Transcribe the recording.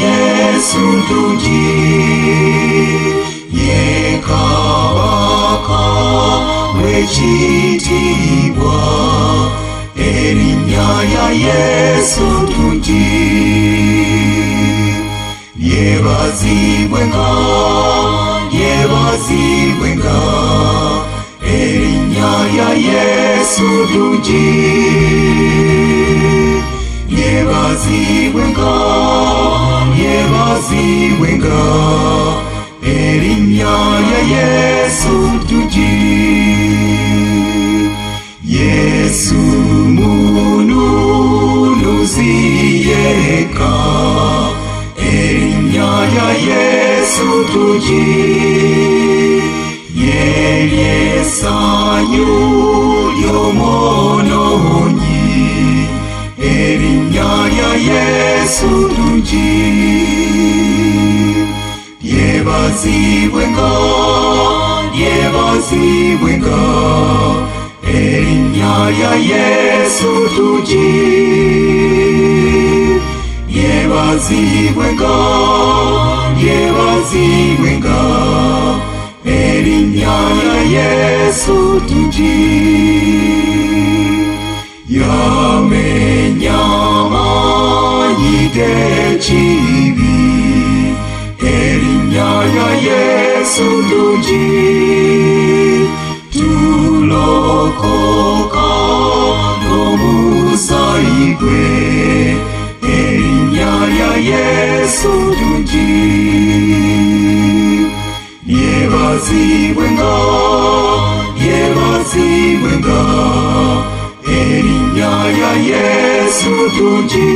Yesu tuji yekabaka wechitibwa erinya ya Yesu tuji yebazibwenga erinya ya Yesu tuji yebazibwenga erinya ya Yesu tuji Yesu mununuziyeka erinya ya Yesu tuji yesanyu yomononyi erinya ya Yesu tuji yebazibwenga erinya ya Yesu tuji yebazibwenga erinya ya Yesu tuji yamenyama yigechibi erinya ya Yesu tuji tulokoka nomusaigwe erinya ya Yesu tuji yebazibwenga erinya ya Yesu tuji